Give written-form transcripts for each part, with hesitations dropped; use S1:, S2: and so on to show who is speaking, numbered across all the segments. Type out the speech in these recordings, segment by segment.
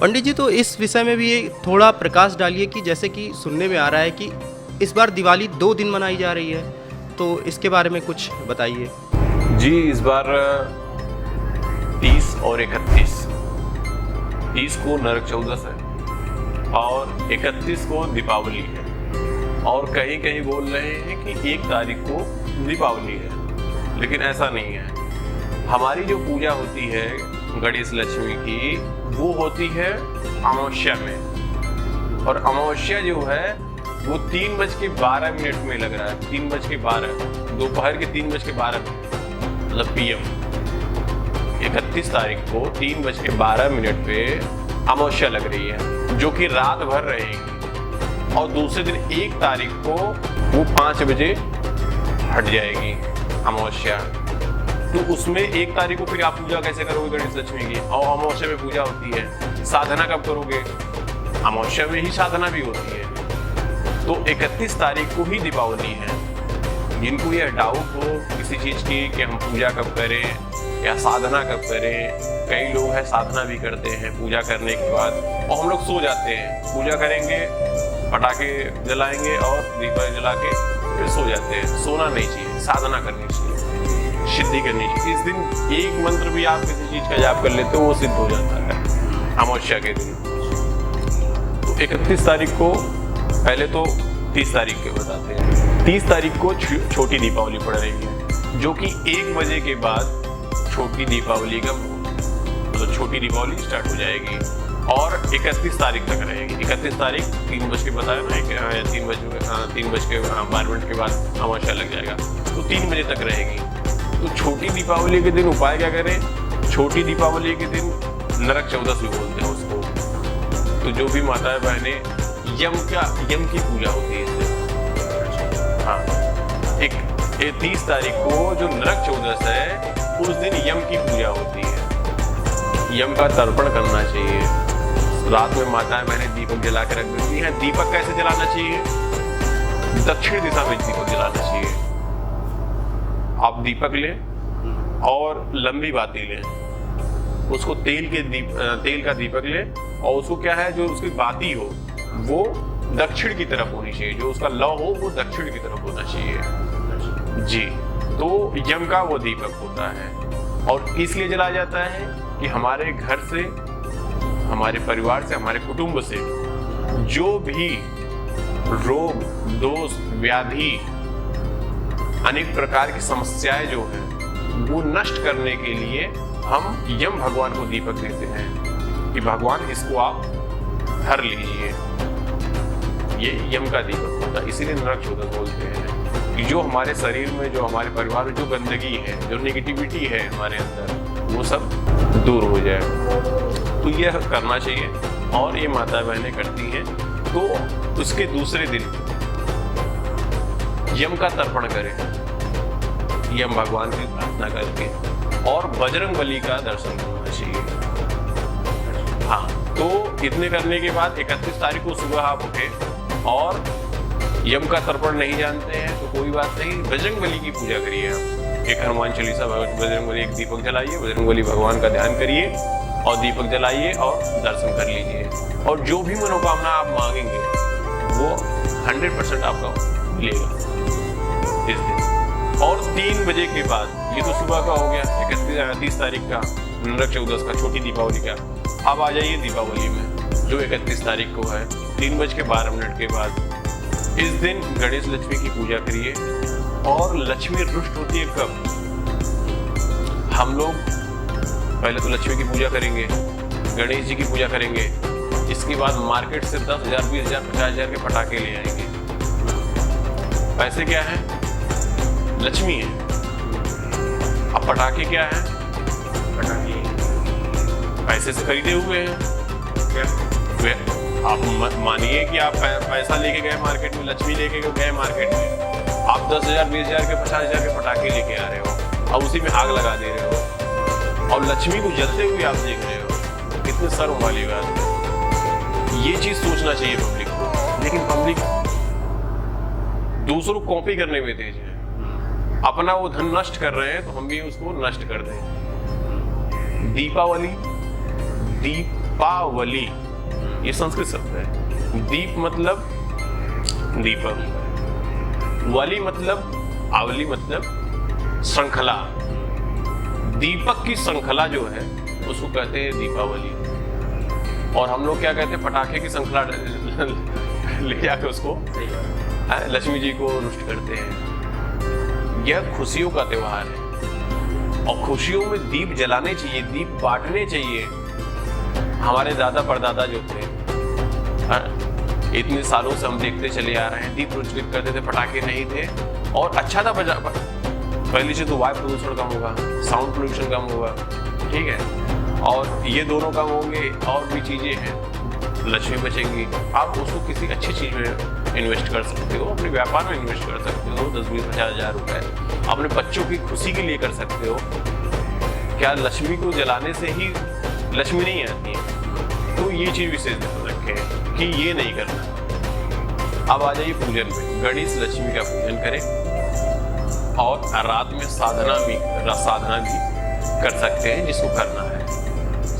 S1: पंडित जी, तो इस विषय में भी ये थोड़ा प्रकाश डालिए कि जैसे कि सुनने में आ रहा है कि इस बार दिवाली 2 दिन मनाई जा रही है, तो इसके बारे में कुछ बताइए।
S2: जी, इस बार 30 और 31, 30 को नरक चौदस है और 31 को दीपावली है। और कहीं कहीं बोल रहे हैं कि 1 तारीख को दीपावली है, लेकिन ऐसा नहीं है। हमारी जो पूजा होती है गणेश लक्ष्मी की, वो होती है अमावस्या में। और अमावस्या जो है वो 3:12 में लग रहा है, 3:12, दोपहर के 3:12 मतलब PM। 31 तारीख को 3:12 पे अमावस्या लग रही है, जो कि रात भर रहेगी। और दूसरे दिन 1 तारीख को वो 5 बजे हट जाएगी अमावस्या। तो उसमें 1 तारीख को फिर आप पूजा कैसे करोगे गणेश लक्ष्मी की? और अमावस्या में पूजा होती है, साधना कब करोगे? अमावस्या में ही साधना भी होती है। तो 31 तारीख को ही दीपावली है। जिनको ये डाउट हो किसी चीज की कि हम पूजा कब करें या साधना कब करें, कई लोग हैं साधना भी करते हैं पूजा करने के बाद, और हम लोग सो जाते हैं। पूजा करेंगे, पटाखे जलाएंगे और दीपक जला के फिर सो जाते हैं। सोना नहीं चाहिए, साधना करनी चाहिए, सिद्धि करनी चाहिए। इस दिन एक मंत्र भी आप किसी चीज का जाप कर लेते हो, वो सिद्ध हो जाता है अमावस्या के दिन। तो 31 तारीख को, पहले तो 30 तारीख के बताते हैं। 30 तारीख को छोटी दीपावली पड़ रही है, जो कि 1 बजे के बाद छोटी दीपावली का मतलब छोटी दीपावली स्टार्ट हो जाएगी और 31 तारीख तक रहेगी। 31 तारीख 3 बज के बताया ना, 3:12 के बाद अमावस्या लग जाएगा, तो 3 बजे तक रहेगी। तो छोटी दीपावली के दिन उपाय क्या करें? छोटी दीपावली के दिन नरक चौदस भी बोलते हैं उसको। तो जो भी माताएं बहनें, यम की पूजा होती है इससे। हाँ, 30 तारीख को जो नरक चौदस है, उस दिन यम की पूजा होती है। यम का तर्पण करना चाहिए। रात में माताएं बहनें दीपक जला के रख देती हैं। दीपक कैसे जलाना चाहिए? दक्षिण दिशा में दीपक जलाना चाहिए। आप दीपक लें और लंबी बाती लें, उसको तेल का दीपक लें, और उसको क्या है, जो उसकी बाती हो वो दक्षिण की तरफ होनी चाहिए, जो उसका लौ हो वो दक्षिण की तरफ होना चाहिए जी। तो यम का वो दीपक होता है, और इसलिए जलाया जाता है कि हमारे घर से, हमारे परिवार से, हमारे कुटुंब से जो भी रोग, दोष, व्याधि, अनेक प्रकार की समस्याएं जो है वो नष्ट करने के लिए हम यम भगवान को दीपक देते हैं कि भगवान इसको आप हर लीजिए। ये यम का दीपक होता है, इसीलिए नरक चौदस बोलते हैं कि जो हमारे शरीर में, जो हमारे परिवार में जो गंदगी है, जो नेगेटिविटी है हमारे अंदर, वो सब दूर हो जाए। तो यह करना चाहिए, और ये माता बहनें करती हैं। तो उसके दूसरे दिन यम का तर्पण करें, यम भगवान की प्रार्थना करके, और बजरंगबली का दर्शन करना चाहिए। हाँ, तो इतने करने के बाद 31 तारीख को सुबह आप उठे और यम का तर्पण नहीं जानते हैं तो कोई बात नहीं, बजरंगबली की पूजा करिए। आप एक हनुमान चालीसा, बजरंगबली, एक दीपक जलाइए, बजरंगबली भगवान का ध्यान करिए और दीपक जलाइए और दर्शन कर लीजिए। और जो भी मनोकामना आप मांगेंगे वो 100% आपका मिलेगा इस दिन। और 3 बजे के बाद, ये तो सुबह का हो गया 30 तारीख का, नरक चौदस का, छोटी दीपावली का। अब आ जाइए दीपावली में, जो 31 तारीख को है, 3:12 के बाद। इस दिन गणेश लक्ष्मी की पूजा करिए। और लक्ष्मी रुष्ट होती है कब? हम लोग पहले तो लक्ष्मी की पूजा करेंगे, गणेश जी की पूजा करेंगे, इसके बाद मार्केट से 10,000, 20,000, 50,000 के पटाखे ले आएंगे। पैसे क्या है? लक्ष्मी है। अब पटाखे क्या है? पटाखे पैसे से खरीदे हुए हैं। आप मानिए कि आप पैसा लेके गए मार्केट में, लक्ष्मी लेके गए मार्केट में, आप 10,000, 20,000 के, 50,000 के पटाखे लेके आ रहे हो और उसी में आग लगा दे रहे हो, और लक्ष्मी को जलते हुए आप देख रहे हो। कितने शर्म वाली बात है। ये चीज सोचना चाहिए पब्लिक को, लेकिन पब्लिक दूसरों को कॉपी करने में तेज है। अपना वो धन नष्ट कर रहे हैं तो हम भी उसको नष्ट कर दें। दीपावली दीप दीपावली ये संस्कृत शब्द है। दीप मतलब दीपक, वली मतलब आवली मतलब श्रृंखला। दीपक की श्रृंखला जो है उसको कहते हैं दीपावली। और हम लोग क्या कहते हैं, पटाखे की श्रृंखला ले जाकर उसको लक्ष्मी जी को रुष्ट करते हैं। यह खुशियों का त्योहार है और खुशियों में दीप जलाने चाहिए, दीप बांटने चाहिए। हमारे दादा परदादा जो थे, इतने सालों से हम देखते चले आ रहे हैं, दीप प्रज्वलित करते थे, पटाखे नहीं थे और अच्छा था। पहली चीज तो वायु प्रदूषण कम होगा, साउंड पोल्यूशन कम होगा, ठीक है, और ये दोनों कम होंगे और भी चीजें हैं, लक्ष्मी बचेंगी। आप उसको किसी अच्छी चीज में इन्वेस्ट कर सकते हो, अपने व्यापार में इन्वेस्ट कर सकते हो, 10-20-50 हज़ार रुपए अपने बच्चों की खुशी के लिए कर सकते हो। क्या लक्ष्मी को जलाने से ही लक्ष्मी नहीं आती है? तो ये चीज विशेष ध्यान रखें कि ये नहीं करना। अब आ जाइए पूजन में। गणेश लक्ष्मी का पूजन करें और रात में साधना भी कर सकते हैं जिसको करना है,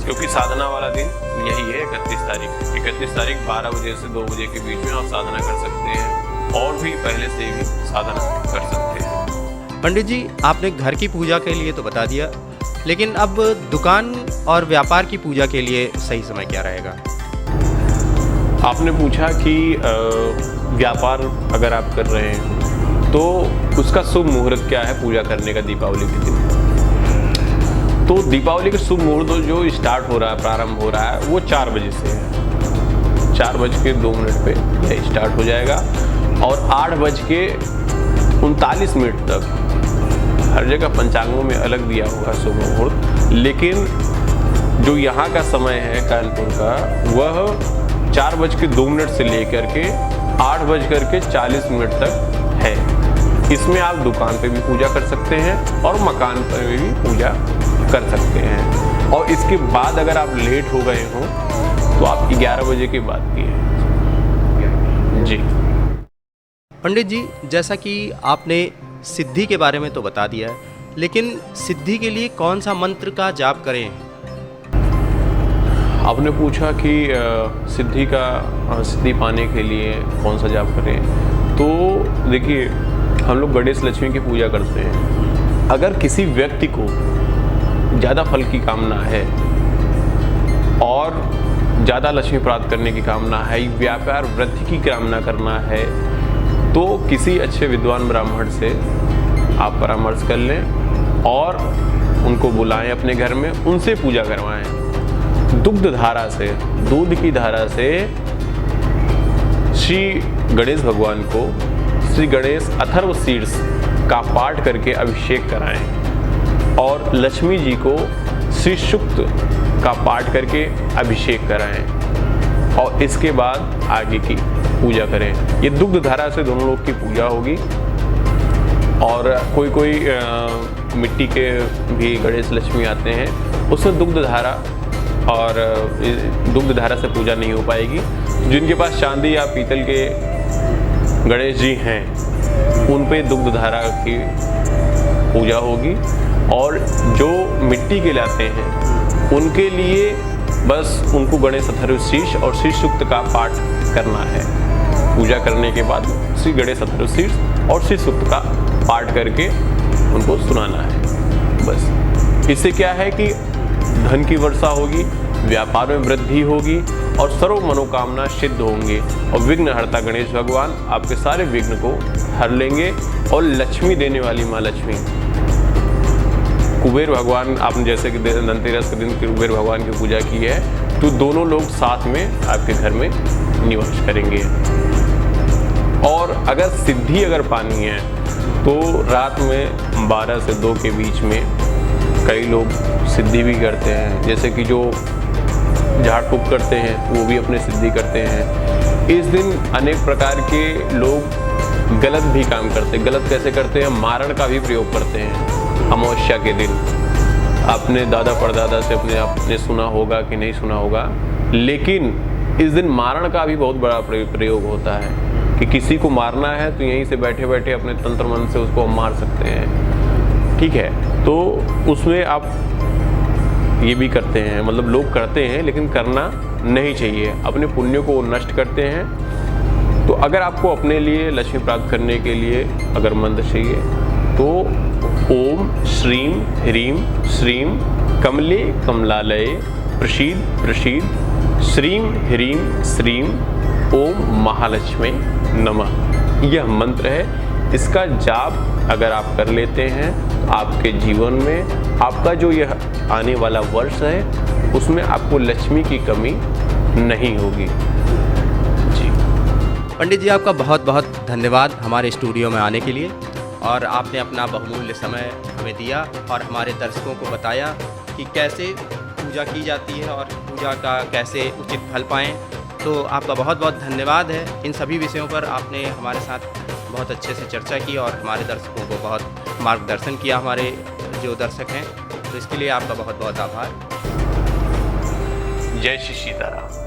S2: क्योंकि साधना वाला दिन यही है 31 तारीख। 31 तारीख 12 बजे से 2 बजे के बीच में आप साधना कर सकते हैं और भी पहले से भी साधना कर सकते हैं।
S1: पंडित जी, आपने घर की पूजा के लिए तो बता दिया, लेकिन अब दुकान और व्यापार की पूजा के लिए सही समय क्या रहेगा?
S2: आपने पूछा कि व्यापार अगर आप कर रहे हैं तो उसका शुभ मुहूर्त क्या है पूजा करने का दीपावली के दिन। तो दीपावली का शुभ मुहूर्त जो स्टार्ट हो रहा है, प्रारंभ हो रहा है, वो 4 बजे से है। 4:02 पे यह स्टार्ट हो जाएगा और 8:39 तक हर जगह पंचांगों में अलग दिया होगा शुभ मुहूर्त, लेकिन जो यहाँ का समय है कानपुर का, वह 4:02 से लेकर के 8:40 तक है। इसमें आप दुकान पे भी पूजा कर सकते हैं और मकान पर भी पूजा कर सकते हैं। और इसके बाद अगर आप लेट हो गए हो तो आप 11 बजे के बाद की है जी।
S1: पंडित जी, जैसा कि आपने सिद्धि के बारे में तो बता दिया है, लेकिन सिद्धि के लिए कौन सा मंत्र का जाप करें?
S2: आपने पूछा कि सिद्धि पाने के लिए कौन सा जाप करें। तो देखिए, हम लोग गणेश लक्ष्मी की पूजा करते हैं। अगर किसी व्यक्ति को ज़्यादा फल की कामना है और ज़्यादा लक्ष्मी प्राप्त करने की कामना है, व्यापार वृद्धि की कामना करना है, तो किसी अच्छे विद्वान ब्राह्मण से आप परामर्श कर लें और उनको बुलाएं अपने घर में, उनसे पूजा करवाएं। दुग्ध धारा से, दूध की धारा से श्री गणेश भगवान को श्री गणेश अथर्व शीर्ष का पाठ करके अभिषेक कराएं और लक्ष्मी जी को श्री सूक्त का पाठ करके अभिषेक कराएं और इसके बाद आगे की पूजा करें। ये दुग्ध धारा से दोनों लोग की पूजा होगी। और कोई मिट्टी के भी गणेश लक्ष्मी आते हैं, उसमें दुग्ध धारा और दुग्ध धारा से पूजा नहीं हो पाएगी। जिनके पास चांदी या पीतल के गणेश जी हैं, उन पे दुग्ध धारा की पूजा होगी। और जो मिट्टी के लाते हैं उनके लिए बस उनको गणेश अथर्व शीर्ष और श्री सूक्त का पाठ करना है। पूजा करने के बाद श्री गणेश अथर्व शीर्ष और श्री सूक्त का पाठ करके उनको सुनाना है। बस इससे क्या है कि धन की वर्षा होगी, व्यापार में वृद्धि होगी और सर्व मनोकामना सिद्ध होंगे और विघ्नहर्ता गणेश भगवान आपके सारे विघ्न को हर लेंगे। और लक्ष्मी देने वाली माँ लक्ष्मी, कुबेर भगवान, आपने जैसे कि धनतेरस के दिन कुबेर भगवान की पूजा की है, तो दोनों लोग साथ में आपके घर में निवास करेंगे। और अगर सिद्धि पानी है तो रात में 12 से 2 के बीच में कई लोग सिद्धि भी करते हैं। जैसे कि जो झाड़ फूक करते हैं वो भी अपने सिद्धि करते हैं। इस दिन अनेक प्रकार के लोग गलत भी काम करते हैं। गलत कैसे करते हैं? मारण का भी प्रयोग करते हैं अमावस्या के दिन। आपने दादा परदादा से आपने सुना होगा कि नहीं सुना होगा, लेकिन इस दिन मारण का भी बहुत बड़ा प्रयोग होता है कि किसी को मारना है तो यहीं से बैठे बैठे अपने तंत्र मन से उसको मार सकते हैं। ठीक है, तो उसमें आप ये भी करते हैं, मतलब लोग करते हैं लेकिन करना नहीं चाहिए, अपने पुण्य को नष्ट करते हैं। तो अगर आपको अपने लिए लक्ष्मी प्राप्त करने के लिए अगर मंत्र चाहिए तो ओम श्रीं ह्रीं श्रीं कमले कमलालये प्रसीद प्रसीद श्रीं ह्रीं श्रीं ओम महालक्ष्मी नमः, यह मंत्र है। इसका जाप अगर आप कर लेते हैं तो आपके जीवन में आपका जो यह आने वाला वर्ष है उसमें आपको लक्ष्मी की कमी नहीं होगी। जी
S1: पंडित जी, आपका बहुत बहुत धन्यवाद हमारे स्टूडियो में आने के लिए, और आपने अपना बहुमूल्य समय हमें दिया और हमारे दर्शकों को बताया कि कैसे पूजा की जाती है और पूजा का कैसे उचित फल पाएँ। तो आपका बहुत बहुत धन्यवाद है। इन सभी विषयों पर आपने हमारे साथ बहुत अच्छे से चर्चा की और हमारे दर्शकों को बहुत मार्गदर्शन किया, हमारे जो दर्शक हैं, तो इसके लिए आपका बहुत बहुत आभार।
S2: जय श्री सीताराम।